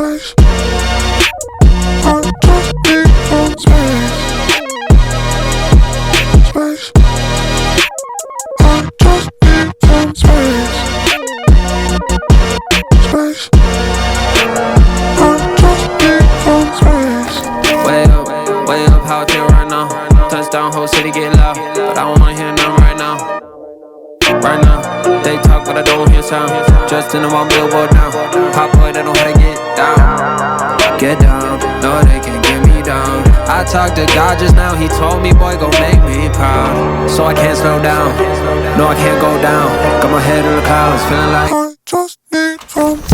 space. I just need some space. Space. I just need some space. Space. I just need some space. Way up, out there right now. Touchdown, whole city get loud, but I don't wanna hear nothing right now. Right now, they talk but I don't hear sound. Just in the one billboard now. Pop boy, they know how to get down. Get down, no they can't get me down. I talked to God just now, he told me boy gon' make me proud. So I can't slow down, no I can't go down. Got my head in the clouds, feeling like I just need some